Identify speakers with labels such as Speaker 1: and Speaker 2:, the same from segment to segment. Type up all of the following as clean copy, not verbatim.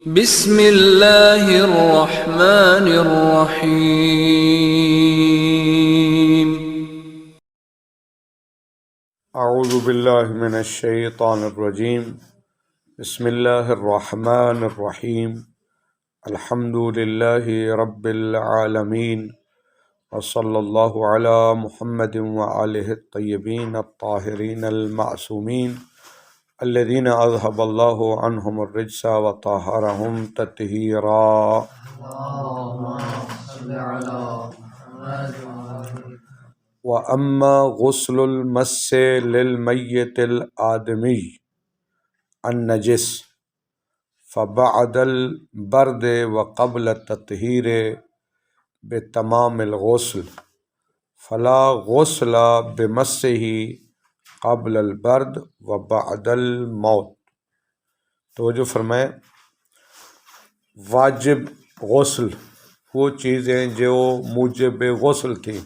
Speaker 1: بسم اللہ الرحمن الرحیم۔
Speaker 2: اعوذ باللہ من الشیطان الرجیم۔ بسم اللہ الرحمن الرحیم۔ الحمد للہ رب العالمین، وصلی اللہ علی محمد وآلہ الطیبین الطاہرین المعصومین الذین اذہب اللہ عنہم الرجس وطہرہم تطہیرا۔ وَأَمَّا غُسْلُ الْمَسِّ لِلْمَيِّتِ الْآدَمِيِّ النَّجِسِ فَبَعْدَ الْبَرْدِ وَقَبْلَ التَّطْهِيرِ بِتَمَامِ الْغُسْلِ فَلَا غُسْلَ بِمَسِّهِ قبل البرد وبعد الموت۔ توجہ فرمائیں، واجب غسل وہ چیزیں جو موجب غسل تھیں،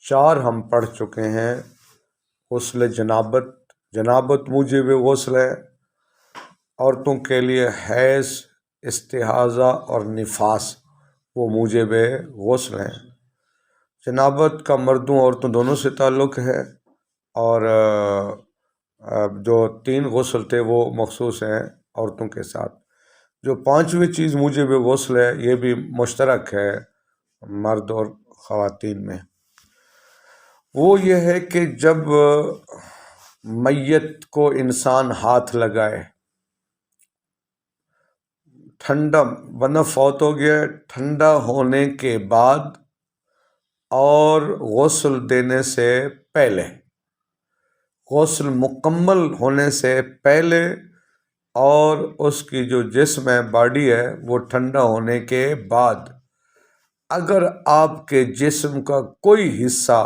Speaker 2: چار ہم پڑھ چکے ہیں۔ غسل جنابت موجب غسل ہے، عورتوں کے لیے حیض، استحاضہ اور نفاس وہ موجب غسل ہیں۔ جنابت کا مردوں عورتوں دونوں سے تعلق ہے، اور جو تین غسل تھے وہ مخصوص ہیں عورتوں کے ساتھ۔ جو پانچویں چیز موجب غسل ہے یہ بھی مشترک ہے مرد اور خواتین میں۔ وہ یہ ہے کہ جب میت کو انسان ہاتھ لگائے، ٹھنڈا بندہ فوت ہو گیا، ٹھنڈا ہونے کے بعد اور غسل دینے سے پہلے، غسل مکمل ہونے سے پہلے، اور اس کی جو جسم ہے، باڈی ہے، وہ ٹھنڈا ہونے کے بعد، اگر آپ کے جسم کا کوئی حصہ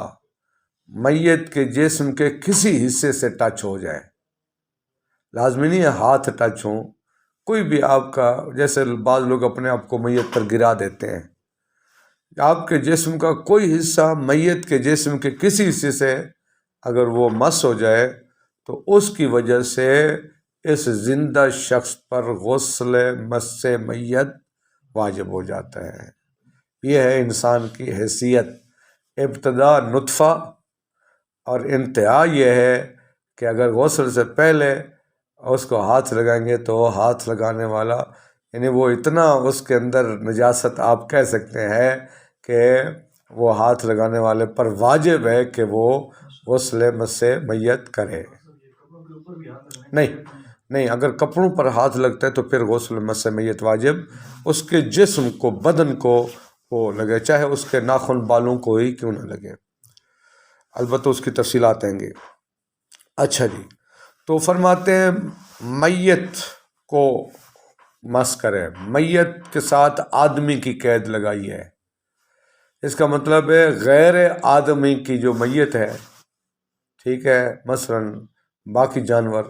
Speaker 2: میت کے جسم کے کسی حصے سے ٹچ ہو جائے، لازمی نہیں ہے ہاتھ ٹچ ہوں، کوئی بھی آپ کا، جیسے بعض لوگ اپنے آپ کو میت پر گرا دیتے ہیں، آپ کے جسم کا کوئی حصہ میت کے جسم کے کسی حصے سے اگر وہ مس ہو جائے تو اس کی وجہ سے اس زندہ شخص پر غسل مس میت واجب ہو جاتا ہے۔ یہ ہے انسان کی حیثیت، ابتدا نطفہ اور انتہا یہ ہے کہ اگر غسل سے پہلے اس کو ہاتھ لگائیں گے تو ہاتھ لگانے والا، یعنی وہ اتنا اس کے اندر نجاست آپ کہہ سکتے ہیں کہ وہ ہاتھ لگانے والے پر واجب ہے کہ وہ غسل مس میت کرے۔ نہیں، اگر کپڑوں پر ہاتھ لگتا ہے تو پھر غسل مس میت واجب اس کے جسم کو، بدن کو وہ لگے، چاہے اس کے ناخن بالوں کو ہی کیوں نہ لگے، البتہ اس کی تفصیلات آئیں گے۔ اچھا جی، تو فرماتے ہیں میت کو مس کرے، میت کے ساتھ آدمی کی قید لگائی ہے۔ اس کا مطلب ہے غیر آدمی کی جو میت ہے، ٹھیک ہے، مثلا باقی جانور،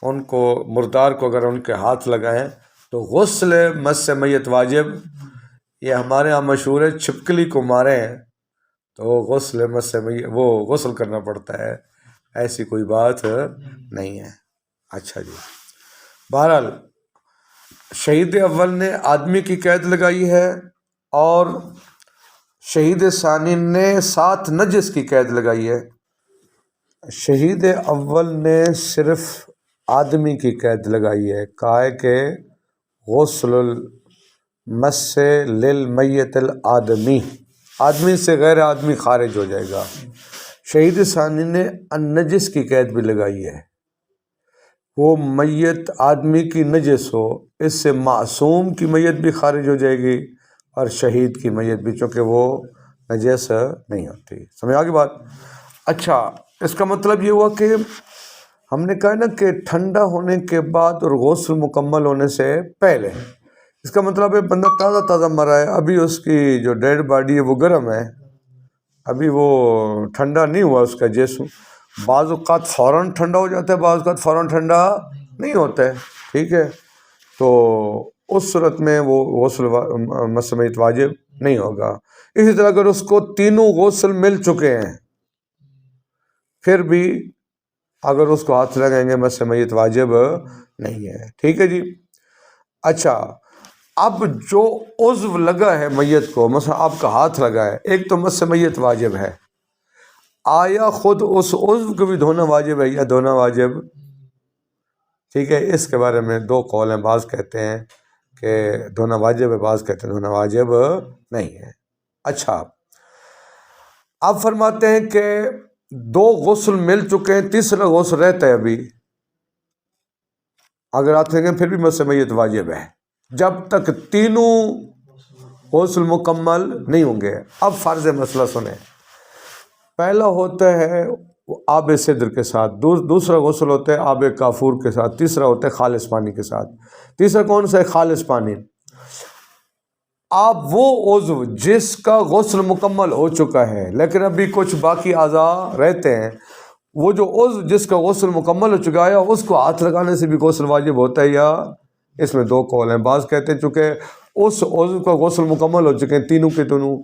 Speaker 2: ان کو، مردار کو اگر ان کے ہاتھ لگائیں تو غسل مس میت واجب۔ یہ ہمارے ہاں مشہور ہے، چھپکلی کو مارے ہیں تو غسل مس میت، وہ غسل کرنا پڑتا ہے، ایسی کوئی بات نہیں ہے۔ اچھا جی، بہرحال شہید اول نے آدمی کی قید لگائی ہے، اور شہید ثانی نے ساتھ نجس کی قید لگائی ہے۔ شہید اول نے صرف آدمی کی قید لگائی ہے، کہا ہے کہ غسل المس للمیت الآدمی، آدمی سے غیر آدمی خارج ہو جائے گا۔ شہید ثانی نے النجس کی قید بھی لگائی ہے، وہ میت آدمی کی نجس ہو، اس سے معصوم کی میت بھی خارج ہو جائے گی اور شہید کی میت بھی، چونکہ وہ نجس نہیں ہوتی۔ سمجھ آ گئی بات؟ اچھا، اس کا مطلب یہ ہوا کہ ہم نے کہا نا کہ ٹھنڈا ہونے کے بعد اور غسل مکمل ہونے سے پہلے، اس کا مطلب ہے بندہ تازہ مرا ہے، ابھی اس کی جو ڈیڈ باڈی ہے وہ گرم ہے، ابھی وہ ٹھنڈا نہیں ہوا اس کا جسم۔ بعض اوقات فوراً ٹھنڈا ہو جاتا ہے، بعض اوقات فوراً ٹھنڈا نہیں ہوتا ہے، ٹھیک ہے، تو اس صورت میں وہ غسل مس میت واجب نہیں ہوگا۔ اسی طرح اگر اس کو تینوں غسل مل چکے ہیں پھر بھی اگر اس کو ہاتھ لگائیں گے مس میت واجب نہیں ہے، ٹھیک ہے جی۔ اچھا، اب جو عضو لگا ہے میت کو، مثلا آپ کا ہاتھ لگا ہے، ایک تو مس میت واجب ہے، آیا خود اس عضو کو بھی دھونا واجب ہے یا دھونا واجب؟ ٹھیک ہے، اس کے بارے میں دو قول ہیں، بعض کہتے ہیں کہ دھونا واجب ہے، بعض کہتے ہیں دھونا واجب نہیں ہے۔ اچھا، آپ فرماتے ہیں کہ دو غسل مل چکے ہیں، تیسرا غسل رہتا ہے ابھی، اگر آپ دیکھیں پھر بھی مس میت واجب ہے جب تک تینوں غسل مکمل نہیں ہوں گے۔ اب فرض مسئلہ سنیں، پہلا ہوتا ہے آب سدر کے ساتھ، دوسرا غسل ہوتا ہے آب کافور کے ساتھ، تیسرا ہوتا ہے خالص پانی کے ساتھ۔ تیسرا کون سا ہے؟ خالص پانی۔ آپ وہ عضو جس کا غسل مکمل ہو چکا ہے لیکن ابھی کچھ باقی اعضاء رہتے ہیں، وہ جو عضو جس کا غسل مکمل ہو چکا ہے اس کو ہاتھ لگانے سے بھی غسل واجب ہوتا ہے یا؟ اس میں دو قول ہیں، بعض کہتے ہیں چونکہ اس عضو کا غسل مکمل ہو چکے ہیں تینوں کے تینوں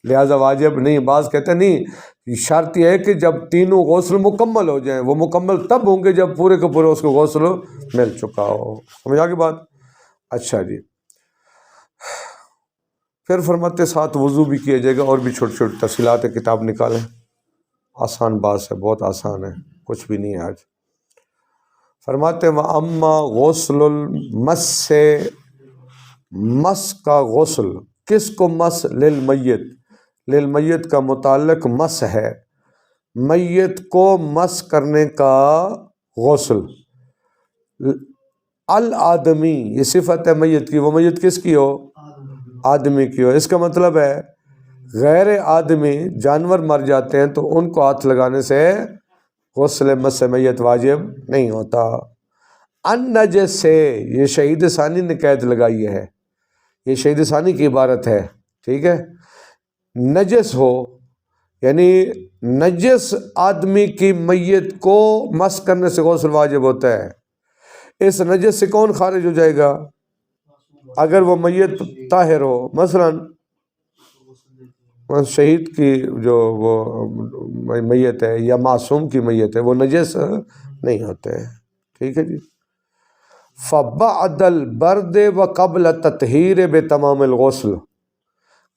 Speaker 2: لہذا واجب نہیں، بعض کہتے ہیں نہیں، شرط یہ ہے کہ جب تینوں غسل مکمل ہو جائیں، وہ مکمل تب ہوں گے جب پورے کے پورے اس کو غسل مل چکا ہو۔ سمجھ آ گئی بات؟ اچھا جی، پھر فرماتے ساتھ وضو بھی کیا جائے گا، اور بھی چھوٹی چھوٹی تفصیلات کتاب نکالیں، آسان بات ہے، بہت آسان ہے، کچھ بھی نہیں ہے آج۔ فرماتے وَأَمَّا غسل المس سے، مس کا غسل، کس کو مس؟ للمیت، للمیت کا متعلق مس ہے، میت کو مس کرنے کا غسل۔ الآدمی، یہ صفت ہے میت کی، وہ میت کس کی ہو؟ آدمی کی ہو۔ اس کا مطلب ہے غیر آدمی جانور مر جاتے ہیں تو ان کو ہاتھ لگانے سے غسل مس میت واجب نہیں ہوتا۔ النجس سے، یہ شہید ثانی نے قید لگائی ہے، یہ شہید ثانی کی عبارت ہے، ٹھیک ہے؟ نجس ہو یعنی نجس آدمی کی میت کو مس کرنے سے غسل واجب ہوتا ہے۔ اس نجس سے کون خارج ہو جائے گا؟ اگر وہ میت طاہر ہو، مثلاً شہید کی جو وہ میت ہے یا معصوم کی میت ہے، وہ نجس نہیں ہوتے، ٹھیک ہے جی۔ فَبَعْدَ الْبَرْدِ وَقَبْلَ التَّطْہِيرِ بِتَمَامِ الْغُسْلِ،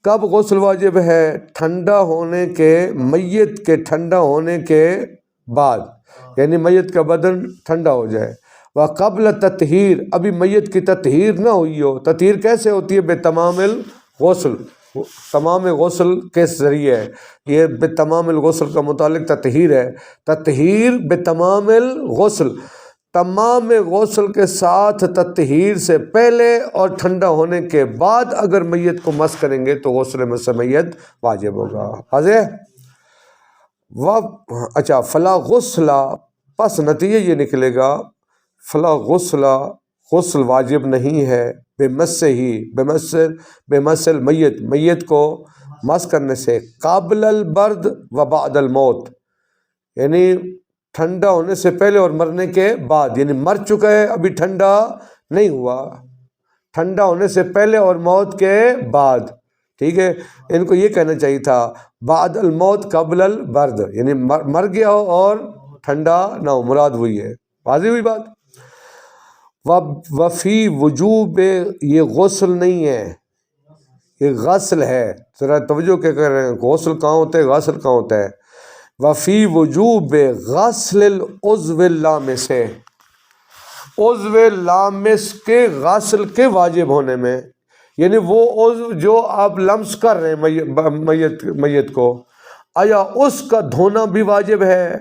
Speaker 2: کب غسل واجب ہے؟ ٹھنڈا ہونے کے، میت کے ٹھنڈا ہونے کے بعد، یعنی میت کا بدن ٹھنڈا ہو جائے۔ وَقَبْلَ تطہیر، ابھی میت کی تطہیر نہ ہوئی ہو۔ تطہیر کیسے ہوتی ہے؟ بتمام الغسل، تمام غسل کے ذریعے، یہ بتمام الغسل کا متعلق تطہیر ہے۔ تطہیر بتمام الغسل، تمام غسل کے ساتھ تطہیر سے پہلے اور ٹھنڈا ہونے کے بعد اگر میت کو مس کریں گے تو غسل مس میت واجب ہوگا۔ واضح؟ اچھا، فلا غسل، پس نتیجہ یہ نکلے گا فلا غسل، غسل واجب نہیں ہے، بمس ہی، بمس المیت، میت کو مس کرنے سے، قابل البرد و بعد الموت، یعنی ٹھنڈا ہونے سے پہلے اور مرنے کے بعد، یعنی مر چکا ہے ابھی ٹھنڈا نہیں ہوا، ٹھنڈا ہونے سے پہلے اور موت کے بعد، ٹھیک ہے؟ ان کو یہ کہنا چاہیے تھا بعد الموت قبل البرد، یعنی مر گیا ہو اور ٹھنڈا نہ ہو، مراد وہی ہے۔ واضح ہوئی بات؟ وفی وجوب، یہ غسل نہیں ہے، یہ غسل ہے، ذرا توجہ کیا کر رہے ہیں، غسل کہاں ہوتا ہے، غسل کہاں ہوتا ہے؟ وفی وجوب غسل العضو اللامس، عضو لامس کے غسل کے واجب ہونے میں، یعنی وہ عضو جو آپ لمس کر رہے ہیں میت کو، آیا اس کا دھونا بھی واجب ہے؟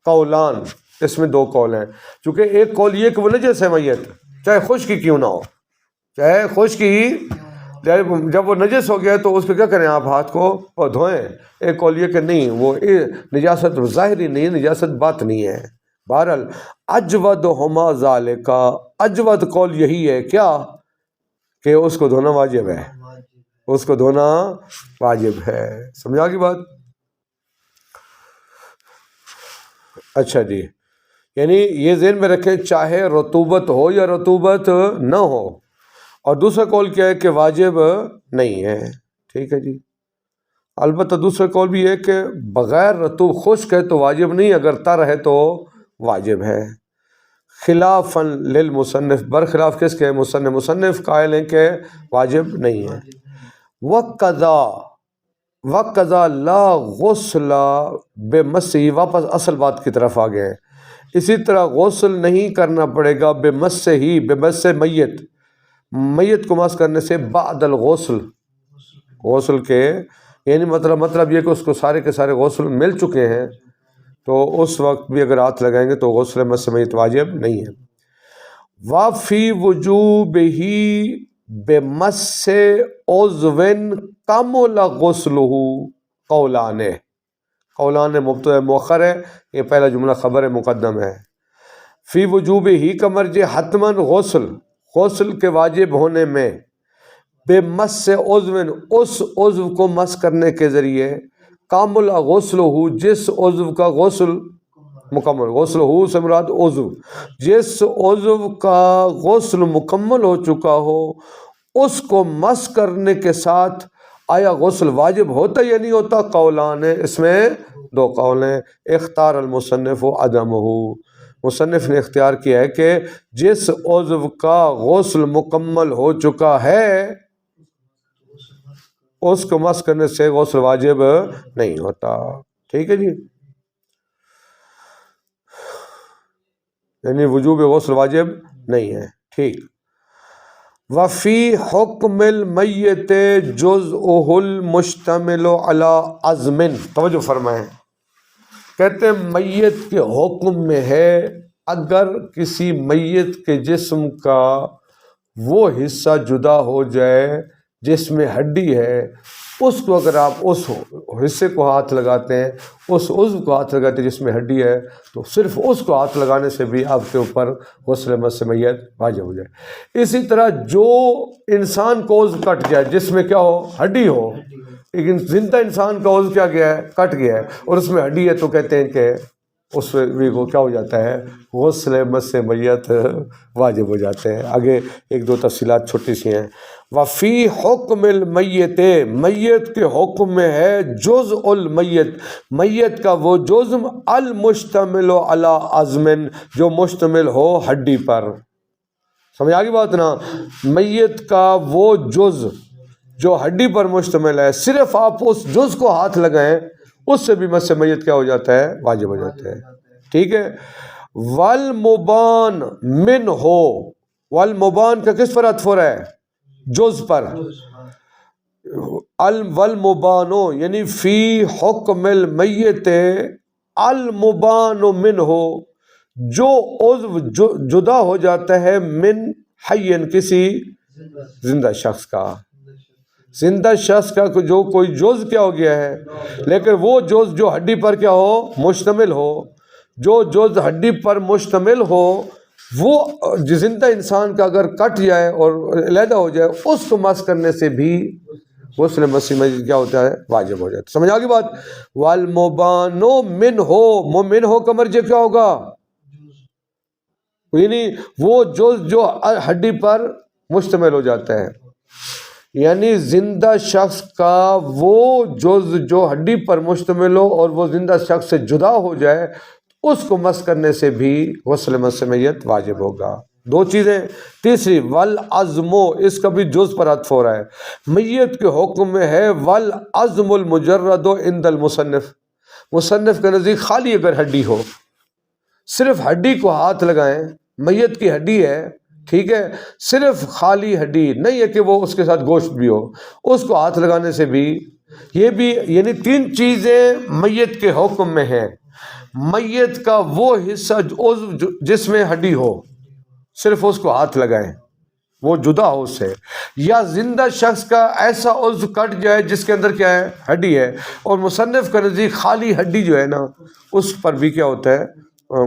Speaker 2: قولان، اس میں دو قول ہیں، چونکہ ایک قول یہ کہ وہ نجس ہے میت، چاہے خشکی کیوں نہ ہو، چاہے خشکی، جب وہ نجس ہو گیا تو اس پہ کیا کریں؟ آپ ہاتھ کو دھوئیں۔ ایک قول یہ کہ نہیں، وہ نجاست ظاہری نہیں، نجاست باطنی ہے۔ بہرحال اجود ہما ذالکا، اجود قول یہی ہے کیا کہ اس کو دھونا واجب ہے، اس کو دھونا واجب ہے۔ سمجھا کی بات؟ اچھا جی، یعنی یہ ذہن میں رکھیں چاہے رطوبت ہو یا رطوبت نہ ہو، اور دوسرا قول کیا ہے کہ واجب نہیں ہے، ٹھیک ہے جی۔ البتہ دوسرا قول بھی ہے کہ بغیر رطوب خشک ہے تو واجب نہیں، اگر تر ہے تو واجب ہے۔ خلافاً للمصنف، برخلاف کس کے؟ مصنف قائل ہیں کہ واجب نہیں ہے۔ وَقَضَى لا غسل بمسی، واپس اصل بات کی طرف آ گئے ہیں۔ اسی طرح غسل نہیں کرنا پڑے گا بمس ہی، بمس میت کو مس کرنے سے، بعد الغسل، غسل کے، یعنی مطلب یہ کہ اس کو سارے کے سارے غسل مل چکے ہیں تو اس وقت بھی اگر ہاتھ لگائیں گے تو غسل مس میت واجب نہیں ہے۔ وَفِي وُجُوبِهِ بِمَسِّ عُضْوٍ كَمُلَ غُسْلُهُ قولان مبتدأ مؤخر ہے، یہ پہلا جملہ خبر مقدم ہے۔ فی وجوبہ کا مرجع حتماً غسل کے واجب ہونے میں، بے مس عضو، اس عضو کو مس کرنے کے ذریعے، کامل غسل ہو، جس عضو کا غسل مکمل، غسل ہو سے مراد عضو، جس عضو کا غسل مکمل ہو چکا ہو اس کو مس کرنے کے ساتھ آیا غسل واجب ہوتا یا نہیں ہوتا؟ قولان ہے، اس میں دو قول ہیں۔ اختار المصنف عدمہ، مصنف نے اختیار کیا ہے کہ جس عضو کا غسل مکمل ہو چکا ہے اس کو مس کرنے سے غسل واجب نہیں ہوتا۔ ٹھیک ہے جی، یعنی وجوب غسل واجب نہیں ہے۔ ٹھیک۔ وفی حکم المیت جزءہ المشتمل علی عزم، توجہ فرمائیں، کہتے ہیں میت کے حکم میں ہے اگر کسی میت کے جسم کا وہ حصہ جدا ہو جائے جس میں ہڈی ہے، اس کو اگر آپ اس حصے کو ہاتھ لگاتے ہیں، اس عضو کو ہاتھ لگاتے ہیں جس میں ہڈی ہے، تو صرف اس کو ہاتھ لگانے سے بھی آپ کے اوپر غسل مس میت واجب ہو جائے۔ اسی طرح جو انسان کو عضو کٹ جائے جس میں کیا ہو؟ ہڈی ہو، لیکن زندہ انسان کا عضو کیا گیا ہے؟ کٹ گیا ہے، اور اس میں ہڈی ہے، تو کہتے ہیں کہ اس بھی کو کیا ہو جاتا ہے؟ غسل مس میت واجب ہو جاتے ہیں۔ آگے ایک دو تفصیلات چھوٹی سی ہیں۔ وفی حکم المیت، میت کے حکم میں ہے جزء المیت، میت کا وہ جزم، المشتمل علی عظم، جو مشتمل ہو ہڈی پر۔ سمجھ آگی بات نا؟ میت کا وہ جز جو ہڈی پر مشتمل ہے، صرف آپ اس جز کو ہاتھ لگائیں اس سے بھی مس میت کیا ہو جاتا ہے؟ واجب ہو جاتا ہے۔ ٹھیک ہے۔ والمبان من ہو، والمبان کا کس پر عطف ہو رہا ہے؟ جز پر۔ والمبانو یعنی فی حکم المیت المبان من ہو، جو عضو جدا ہو جاتا ہے من حین، کسی زندہ شخص کا، زندہ شخص کا جو کوئی جز کیا ہو گیا ہے، لیکن وہ جز جو ہڈی پر کیا ہو؟ مشتمل ہو، جو جز ہڈی پر مشتمل ہو، وہ زندہ انسان کا اگر کٹ جائے اور علیحدہ ہو جائے، اس کو مس کرنے سے بھی غسل مس میت کیا ہوتا ہے؟ واجب ہو جاتا ہے۔ سمجھ آگی بات؟ والمبانو من ہو، من ہو کا مرجع کیا ہوگا؟ یعنی وہ جز جو ہڈی پر مشتمل ہو جاتا ہے، یعنی زندہ شخص کا وہ جز جو ہڈی پر مشتمل ہو اور وہ زندہ شخص سے جدا ہو جائے، اس کو مس کرنے سے بھی غسل مس میت واجب ہوگا۔ دو چیزیں۔ تیسری والعظم، اس کا بھی جز پر عطف ہو رہا ہے، میت کے حکم میں ہے والعظم المجرد عند المصنف، مصنف کے نزدیک خالی اگر ہڈی ہو، صرف ہڈی کو ہاتھ لگائیں، میت کی ہڈی ہے، ٹھیک ہے، صرف خالی ہڈی، نہیں ہے کہ وہ اس کے ساتھ گوشت بھی ہو، اس کو ہاتھ لگانے سے بھی، یہ بھی یعنی تین چیزیں میت کے حکم میں ہیں۔ میت کا وہ حصہ عضو جس میں ہڈی ہو، صرف اس کو ہاتھ لگائیں، وہ جدا ہو اس سے، یا زندہ شخص کا ایسا عضو کٹ جائے جس کے اندر کیا ہے؟ ہڈی ہے، اور مصنف کا نزدیک خالی ہڈی جو ہے نا، اس پر بھی کیا ہوتا ہے؟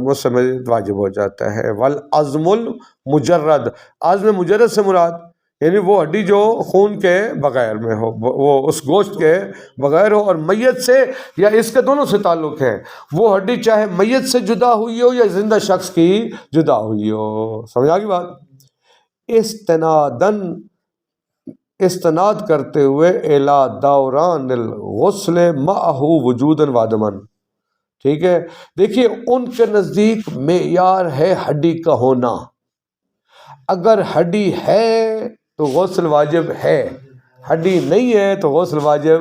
Speaker 2: غسل میت واجب ہو جاتا ہے۔ والعظم المجرد، عظم مجرد سے مراد یعنی وہ ہڈی جو خون کے بغیر میں ہو، وہ اس گوشت کے بغیر ہو، اور میت سے یا اس کے دونوں سے تعلق ہے، وہ ہڈی چاہے میت سے جدا ہوئی ہو یا زندہ شخص کی جدا ہوئی ہو۔ سمجھ آگی بات؟ استناد کرتے ہوئے الی دوران الغسل معہ وجودا وعدما، ٹھیک ہے، دیکھیے ان کے نزدیک معیار ہے ہڈی کا ہونا. اگر ہڈی ہے تو غسل واجب ہے، ہڈی نہیں ہے تو غسل واجب.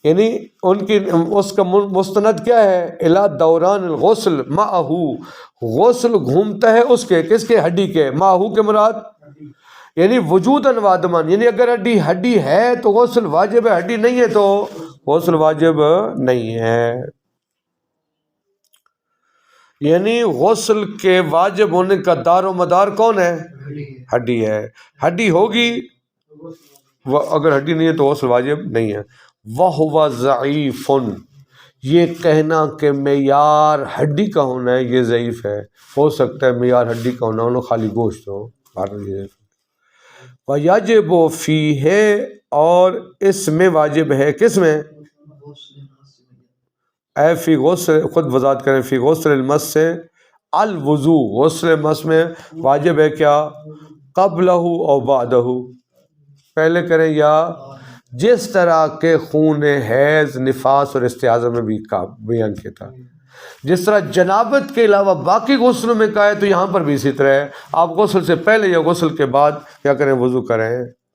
Speaker 2: یعنی ان کی اس کا مستند کیا ہے؟ الا دوران الغسل معہو، غسل گھومتا ہے اس کے، کس کے؟ ہڈی کے. معہو کے مراد یعنی وجوداً وادمان، یعنی اگر ہڈی ہے تو غسل واجب ہے، ہڈی نہیں ہے تو غسل واجب نہیں ہے. یعنی غسل کے واجب ہونے کا دار و مدار کون ہے؟ ہڈی ہے. ہڈی ہوگی، اگر ہڈی نہیں ہے تو غسل واجب نہیں ہے. وَهُوَ ضَعِيفٌ، یہ کہنا کہ معیار ہڈی کا ہونا ہے یہ ضعیف ہے. ہو سکتا ہے معیار ہڈی کا ہونا ہو، خالی گوشت ہو. وَيَجِبُ فِيهِ، اور اس میں واجب ہے، کس میں؟ اے فی غسل، خود وضاحت کریں، فی غسل المس سے الوضو، غسل مس میں واجب ہے کیا؟ قبلہ او بعدہ، پہلے کریں یا جس طرح کے خون حیض، نفاس اور استحاضہ میں بھی بیان کیا تھا. جس طرح جنابت کے علاوہ باقی غسلوں میں کہا ہے تو یہاں پر بھی اسی طرح ہے. آپ غسل سے پہلے یا غسل کے بعد کیا کریں؟ وضو کریں.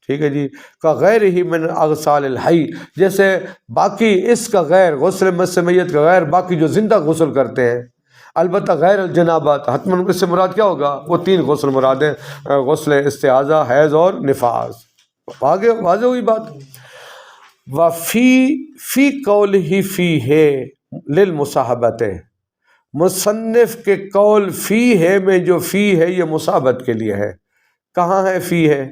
Speaker 2: ٹھیک ہے جی. کا غیر ہی من اغسال الحی، جیسے باقی اس کا غیر، غسل مس میت کا غیر باقی جو زندہ غسل کرتے ہیں. البتہ غیر الجنابات، حتماً اس سے مراد کیا ہوگا؟ وہ 3 غسل مراد ہیں، غسل استحاضہ، حیض اور نفاس. آگے واضح ہوئی بات. فی قولہ فی ہے للمصاحبت، مصنف کے قول فی ہے میں جو فی ہے یہ مصاحبت کے لیے ہے. کہاں ہے فی ہے؟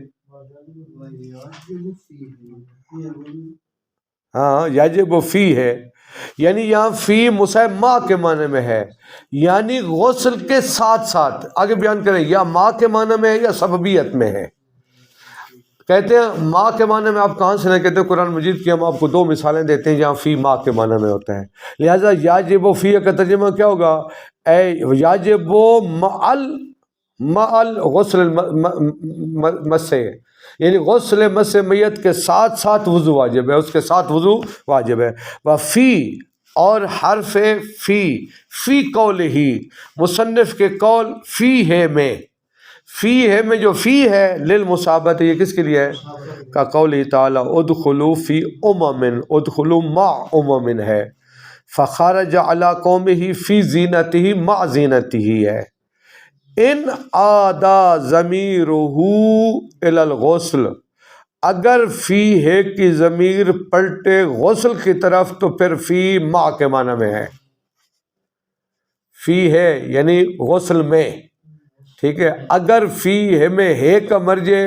Speaker 2: ہاں، یجب فی ہے، یعنی یہاں فی مصاحب ما کے معنی میں ہے، یعنی غسل کے ساتھ ساتھ. آگے بیان کریں یا ما کے معنی میں ہے یا سببیت میں ہے. کہتے ہیں ما کے معنی میں آپ کہاں سے نہیں، کہتے ہیں قرآن مجید کی ہم آپ کو 2 مثالیں دیتے ہیں جہاں فی ما کے معنی میں ہوتا ہے. لہٰذا یاجب و فی کا ترجمہ کیا ہوگا؟ اے یاجب و مع غسل مس، یعنی غسل مس میت کے ساتھ ساتھ وضو واجب ہے، اس کے ساتھ وضو واجب ہے. وفی، اور حرف فی قول ہی، مصنف کے قول فی ہے میں، فی ہے میں جو فی ہے للمصابت، یہ کس کے لیے ہے؟ کا قول تعالی ادخلوا فی امم، ادخلوا مع امم ہے. فخرج علی قومہ فی زینتہ مع زینتہ ہے. ان عادا ضمیرہ الی الغسل، اگر فی ہے کی ضمیر پلٹے غسل کی طرف تو پھر فی مع کے معنی میں ہے. فی ہے یعنی غسل میں. ٹھیک ہے، اگر فی ہے میں ہے کا مرجع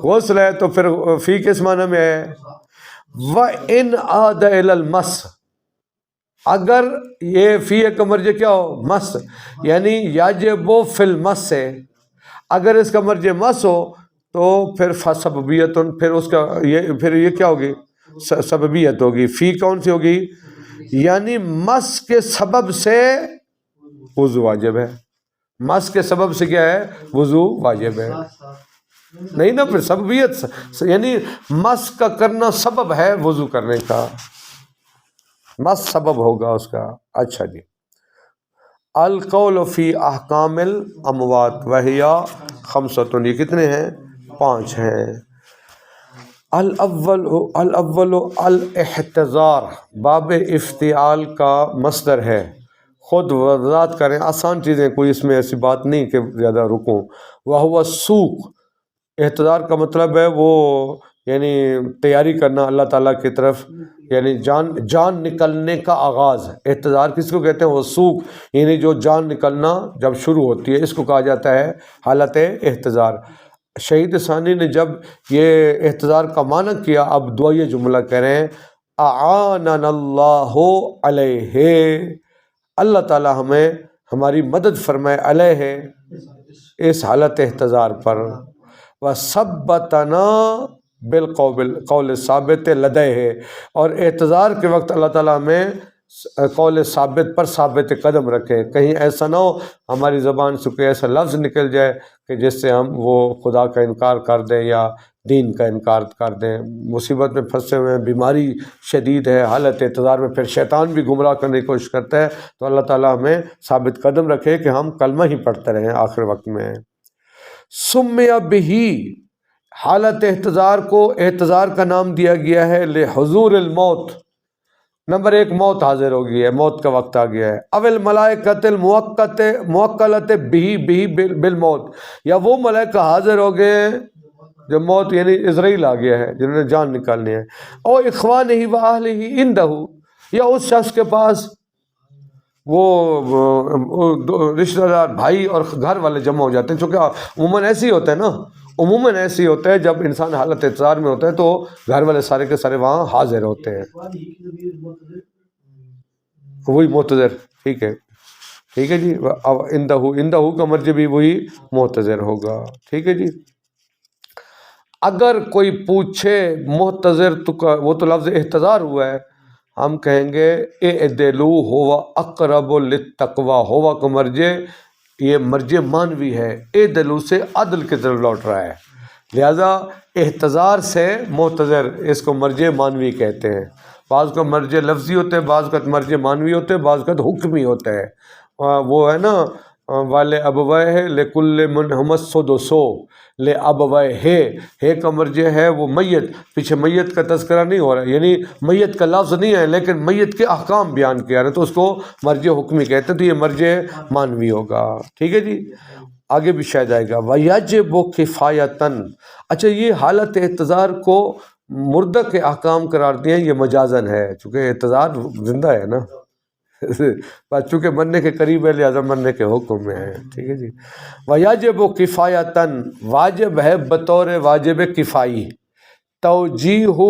Speaker 2: غسل ہے تو پھر فی کس معنی میں ہے؟ وَإِنْ عَادَ إِلَى الْمَسِّ، اگر یہ فی کا مرجع کیا ہو؟ مس، یعنی یجب فی المس ہے. اگر اس کا مرجع مس ہو تو پھر فسببیت، پھر اس کا یہ کیا ہوگی؟ سببیت ہوگی. فی کون سی ہوگی؟ یعنی مس کے سبب سے وضو واجب ہے. مس کے سبب سے کیا ہے؟ وضو واجب ہے. نہیں نا، پھر سببیت یعنی مس کا کرنا سبب ہے وضو کرنے کا، مس سبب ہوگا اس کا. اچھا جی. القول فی احکام الاموات وہی 5، یہ کتنے ہیں؟ 5 ہیں. الاول الاحتضار، باب افتعال کا مصدر ہے. خود وضاحت کریں، آسان چیزیں، کوئی اس میں ایسی بات نہیں کہ زیادہ رکوں. وہو السوق، احتضار کا مطلب ہے وہ یعنی تیاری کرنا اللہ تعالیٰ کی طرف، یعنی جان نکلنے کا آغاز. احتضار کس کو کہتے ہیں؟ وہ سوق، یعنی جو جان نکلنا جب شروع ہوتی ہے، اس کو کہا جاتا ہے حالت احتضار. شہید ثانی نے جب یہ احتضار کا معنی کیا، اب دعائیہ جملہ کہہ رہے ہیں اعاننا اللہ علیہ، اللہ تعالیٰ ہمیں ہماری مدد فرمائے علیہ، اس حالت احتضار پر. وثبتنا بالقول ثابت لدیہ، اور احتضار کے وقت اللہ تعالیٰ ہمیں قول ثابت پر ثابت قدم رکھے. کہیں ایسا نہ ہو ہماری زبان سے کوئی ایسا لفظ نکل جائے کہ جس سے ہم وہ خدا کا انکار کر دیں یا دین کا انکار کر دیں، مصیبت میں پھنسے ہوئے ہیں، بیماری شدید ہے، حالت اعتذار میں، پھر شیطان بھی گمراہ کرنے کی کوشش کرتا ہے، تو اللہ تعالیٰ ہمیں ثابت قدم رکھے کہ ہم کلمہ ہی پڑھتے رہیں آخر وقت میں۔ سمیہ بہی، حالت احتضار کو احتضار کا نام دیا گیا ہے لحضور الموت، نمبر ایک موت حاضر ہو گئی ہے، موت کا وقت آ گیا ہے۔ اول ملائکۃ الموکلۃ بہی بالموت، یا وہ ملائکہ حاضر ہو گئے ہیں جو موت یعنی اسرائیل آ گیا ہے جنہوں نے جان نکالنی ہے، او اخوانہ و اہلہ عندہ، یا اس شخص کے پاس وہ رشتہ دار بھائی اور گھر والے جمع ہو جاتے ہیں، چونکہ عموماً ایسے ہی ہوتا ہے نا، عموماً ایسے ہی ہوتا ہے جب انسان حالت اعتذار میں ہوتا ہے تو گھر والے سارے کے سارے وہاں حاضر ہوتے ہیں، وہی معتذر، ٹھیک ہے جی، اندہ کا مرجع بھی وہی معتذر ہوگا، ٹھیک ہے جی۔ اگر کوئی پوچھے معتذر تو وہ تو لفظ احتضار ہوا ہے، ہم کہیں گے اعدلو ہوا اقرب للتقوی، ہوا کا مرجع یہ مرجع مانوی ہے، اعدلو سے عدل کی طرف لوٹ رہا ہے، لہذا احتضار سے معتذر اس کو مرجع مانوی کہتے ہیں۔ بعض کا مرجع لفظی ہوتا ہے، بعض کا مرجع مانوی ہوتا ہے، بعض کا حکمی ہوتا ہے، وہ ہے نا والے ابویہ لکل منہم السدس لابویہ، ہے کا مرجع ہے وہ میت، پیچھے میت کا تذکرہ نہیں ہو رہا ہے، یعنی میت کا لفظ نہیں ہے لیکن میت کے احکام بیان کیا رہے ہیں، تو اس کو مرجع حکمی کہتے ہیں، تو یہ مرجع مانوی ہوگا، ٹھیک ہے جی۔ آگے بھی شاید آئے گا وَيَجِبُ کفایتاً، اچھا یہ حالت احتضار کو مردہ کے احکام قرار دیں، یہ مجازن ہے چونکہ احتضار زندہ ہے نا، چونکہ مرنے کے قریب ہے لہذا مرنے کے حکم میں ہے، ٹھیک ہے جی۔ وَيَجِبُ کفایتاً، واجب ہے بطور واجب کفائی، توجیہہ،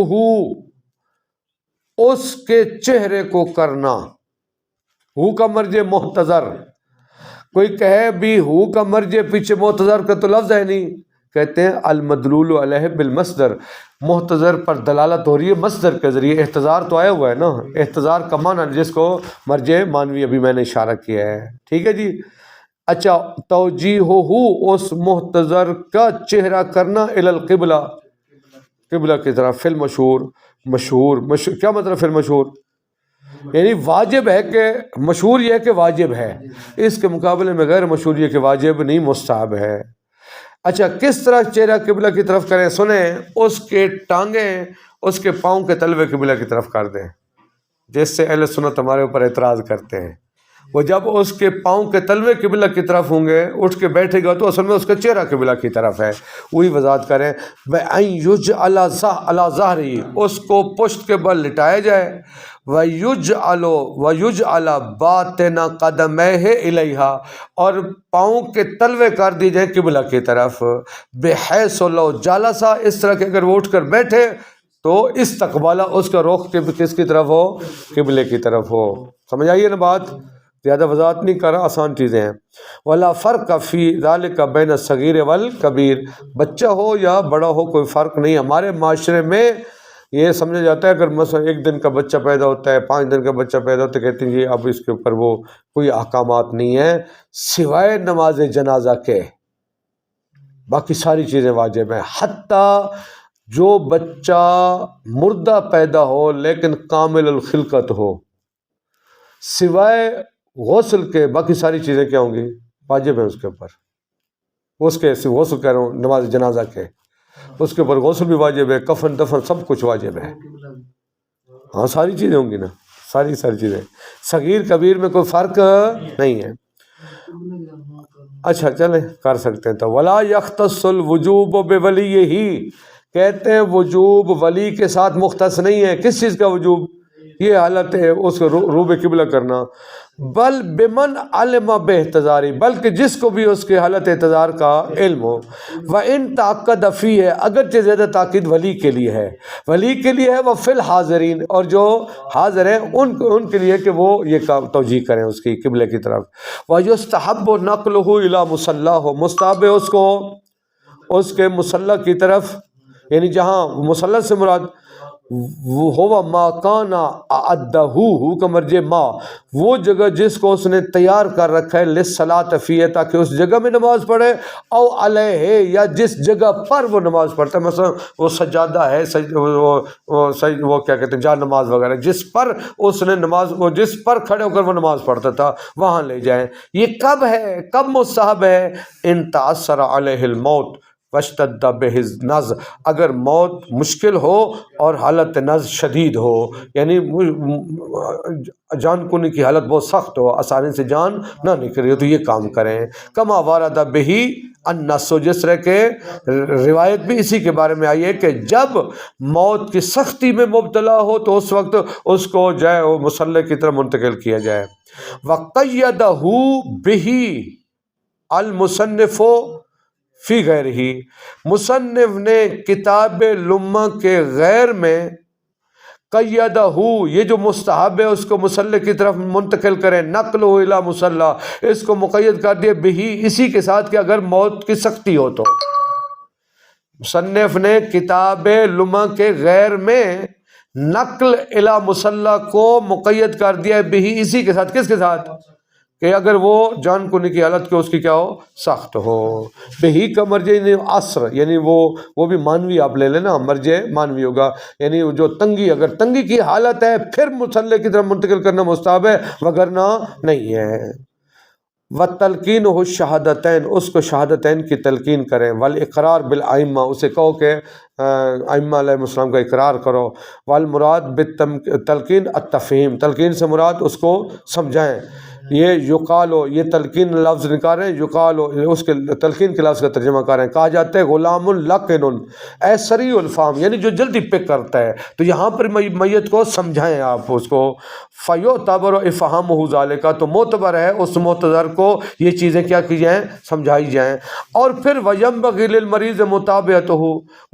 Speaker 2: اس کے چہرے کو کرنا، ہو کا مرجع محتضر، کوئی کہے بھی ہو کا مرجع پیچھے محتضر کا تو لفظ ہے نہیں، کہتے ہیں المدلول علیہ بالمصدر، محتضر پر دلالت ہو رہی ہے مصدر کے ذریعے، احتضار تو آیا ہوا ہے نا، احتضار کا معنی جس کو مرجع مانوی ابھی میں نے اشارہ کیا ہے، ٹھیک ہے جی۔ اچھا توجیہہ، اس محتضر کا چہرہ کرنا الی القبلہ، قبلہ کی طرف، فی المشہور، مشہور کیا مطلب فی المشہور، یعنی واجب ہے کہ مشہور یہ ہے کہ واجب ہے، اس کے مقابلے میں غیر مشہور یہ کہ واجب نہیں مستحب ہے۔ اچھا کس طرح چہرہ قبلہ کی طرف کریں، سنیں، اس کے ٹانگیں اس کے پاؤں کے تلوے قبلہ کی طرف کر دیں، جس سے اہل سنت ہمارے اوپر اعتراض کرتے ہیں، وہ جب اس کے پاؤں کے تلوے قبلہ کی طرف ہوں گے، اٹھ کے بیٹھے گا تو اصل میں اس کا چہرہ قبلہ کی طرف ہے، وہی وضاحت کریں، وَأَن يُجْعَلَ عَلَى ظَهْرِهِ، اس کو پشت کے بل لٹایا جائے، وَيُجْعَلَ بَاطِنَ قَدَمَيْهِ إِلَيْهَا، اور پاؤں کے تلوے کر دی جائیں قبلہ کی طرف، بِحَيْثُ لَوْ جَلَسَ، اس طرح کہ اگر وہ اٹھ کر بیٹھے تو استقبالہ، اس کا رخ کس کی طرف ہو، قبلے کی طرف ہو، سمجھ آئیے نا بات، زیادہ وضاحت نہیں کر رہا، آسان چیزیں ہیں۔ وَلَا فَرْقَ فِي ذَلِكَ بَيْنَ الصَّغِيرِ وَالْكَبِيرِ، بچہ ہو یا بڑا ہو کوئی فرق نہیں، ہمارے معاشرے میں یہ سمجھا جاتا ہے اگر مثلا 1 دن کا بچہ پیدا ہوتا ہے، 5 دن کا بچہ پیدا ہوتا ہے، کہتے ہیں جی اب اس کے اوپر وہ کوئی احکامات نہیں ہیں سوائے نماز جنازہ کے، باقی ساری چیزیں واجب ہیں، حتیٰ جو بچہ مردہ پیدا ہو لیکن کامل الخلقت ہو، سوائے غسل کے باقی ساری چیزیں کیا ہوں گی، واجب ہیں اس کے اوپر، اس کے غسل کہہ رہا ہوں نماز جنازہ کے، اس کے اوپر غسل بھی واجب ہے، کفن دفن سب کچھ واجب ہے، ہاں ساری چیزیں ہوں گی نا، ساری چیزیں، صغیر کبیر میں کوئی فرق نہیں ہے۔ اچھا چلیں کر سکتے ہیں، تو ولا یختص الوجوب بولیہ، کہتے ہیں وجوب ولی کے ساتھ مختص نہیں ہے، کس چیز کا وجوب، یہ حالت ہے اس کو روب قبلہ کرنا، بل بمن علم باحتضاری، بلکہ جس کو بھی اس کے حالت احتضار کا علم ہو، وَإِن تَعَقَّدَ فِيهِ، اگرچہ زیادہ تاکید ولی کے لیے ہے، ولی کے لیے ہے، وَفِي الْحَاضِرِينَ، اور جو حاضر ہیں ان کے لیے کہ وہ یہ توجیہ کریں اس کی قبلے کی طرف، وَيُسْتَحَبُّ نَقْلُهُ إِلَى مُصَلَّاهُ، مستحب ہے اس کو اس کے مصلی کی طرف، یعنی جہاں مصلی سے مراد ہوا ما کانا اعدہو کا مرجع ما، وہ جگہ جس کو اس نے تیار کر رکھا ہے للصلاۃ فیہ، تاکہ اس جگہ میں نماز پڑھے، او علیہ، یا جس جگہ پر وہ نماز پڑھتا ہے، مثلا وہ سجادہ ہے، وہ کیا کہتے ہیں جا نماز وغیرہ، جس پر اس نے نماز، وہ جس پر کھڑے ہو کر وہ نماز پڑھتا تھا وہاں لے جائیں۔ یہ کب ہے، کب مستحب ہے؟ ان تعثر علیہ الموت واشتد بہ النز، اگر موت مشکل ہو اور حالت نز شدید ہو، یعنی جان کنی کی حالت بہت سخت ہو، آسانی سے جان نہ نکل رہی، تو یہ کام کریں۔ کما وارد بہ النص، جس طرح کے روایت بھی اسی کے بارے میں آئی ہے کہ جب موت کی سختی میں مبتلا ہو تو اس وقت اس کو جائے وہ مصلی کی طرف منتقل کیا جائے۔ وقیدہ بہ المصنف فی غیر ہی، مصنف نے کتاب لمہ کے غیر میں قیدہ، یہ جو مستحب ہے اس کو مصلی کی طرف منتقل کریں، نقل ہو الی مصلی، اس کو مقید کر دیا بہی، اسی کے ساتھ کہ اگر موت کی سختی ہو تو مصنف نے کتاب لمہ کے غیر میں نقل الی مصلی کو مقید کر دیا بہی، اسی کے ساتھ، کس کے ساتھ؟ کہ اگر وہ جان کنی کی حالت کے اس کی کیا ہو، سخت ہو۔ بہی کا مرجع عصر، یعنی وہ بھی مانوی آپ لے لینا، مرجع مانوی ہوگا، یعنی جو تنگی، اگر تنگی کی حالت ہے پھر مصلی کی طرف منتقل کرنا مستحب ہے، وگرنہ نہیں ہے۔ وَتَلْقِينُهُ الشَّهَادَتَيْن، اس کو شہادتین کی تلقین کریں، وَالْإِقْرَارُ بِالْأَئِمَّةِ، اسے کہو کہ ائمہ علیہ السلام کا اقرار کرو، وَالْمُرَاد بِالتَّلْقِين التَّفْہِيم، تلقین سے مراد اس کو سمجھائیں۔ یہ یقالو، یہ تلقین لفظ نکالیں، یقالو اس کے تلقین کے لفظ کا ترجمہ کریں، کہا جاتا ہے غلام لقن، اے سریع الفہم، یعنی جو جلدی پک کرتا ہے، تو یہاں پر میت کو سمجھائیں آپ اس کو۔ فیعتبر افہامہ ذالک، تو معتبر ہے اس معتذر کو یہ چیزیں کیا کی جائیں، سمجھائی جائیں۔ اور پھر وینبغی للمریض متابعتہ،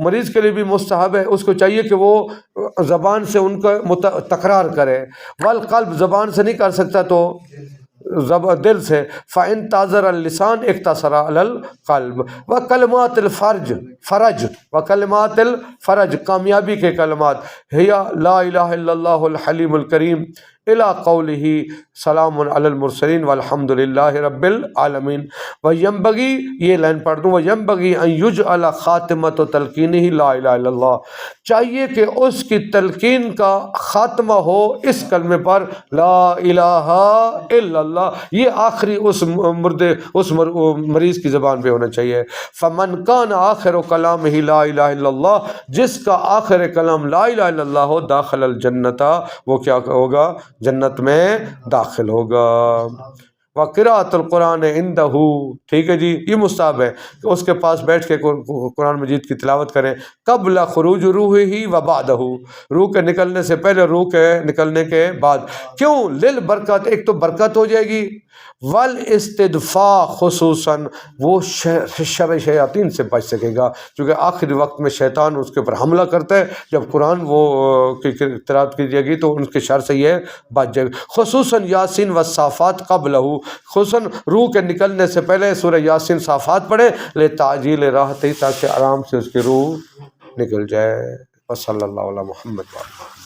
Speaker 2: مریض کے لیے بھی مستحب ہے، اس کو چاہیے کہ وہ زبان سے ان کا تکرار کرے، والقلب، زبان سے نہیں کر سکتا تو دل سے، فَإِن تَعْذَرَ اللِّسَانُ اقْتَصَرَ عَلَى الْقَلْبِ، وَكَلِمَاتِ الْفَرْجِ فرج، وَكَلِمَاتِ الْفَرْجِ کامیابی کے کلمات، ہیا لا الہ الا اللہ الحلیم الکریم، الی قولہ سلام علی المرسلین والحمد للہ رب العالمین۔ وینبغی، یہ لائن پڑھ دوں، وینبغی ان یجعل خاتمۃ تلقینہ لا الہ الا اللہ، چاہیے کہ اس کی تلقین کا خاتمہ ہو اس کلمے پر لا الہ الا اللہ، یہ آخری اس مریض کی زبان پہ ہونا چاہیے۔ فمن کان آخر کلامہ لا الہ الا اللہ، جس کا آخر کلام لا الہ الا اللہ ہو، داخل الجنت، وہ کیا ہوگا، جنت میں داخل ہوگا۔ وقراءۃ القرآن عندہ، ٹھیک ہے جی، یہ مستحب ہے کہ اس کے پاس بیٹھ کے قرآن مجید کی تلاوت کریں، قبل خروج روحہ و بعدہ، روح کے نکلنے سے پہلے، روح کے نکلنے کے بعد۔ کیوں؟ للبرکت، ایک تو برکت ہو جائے گی، والاستدفاء، خصوصاً وہ شر شیاطین سے بچ سکے گا، کیونکہ آخری وقت میں شیطان اس کے اوپر حملہ کرتا ہے، جب قرآن وہ کی تلاوت کی جائے گی تو ان کے شر سے یہ بچ جائے گا۔ خصوصاً یاسین والصافات قبلہ، خصوصاً روح کے نکلنے سے پہلے سورہ یاسین صافات پڑھیں، لتعجیل راحتہ، تاکہ آرام سے اس کی روح نکل جائے۔ وصلی اللہ علی محمد۔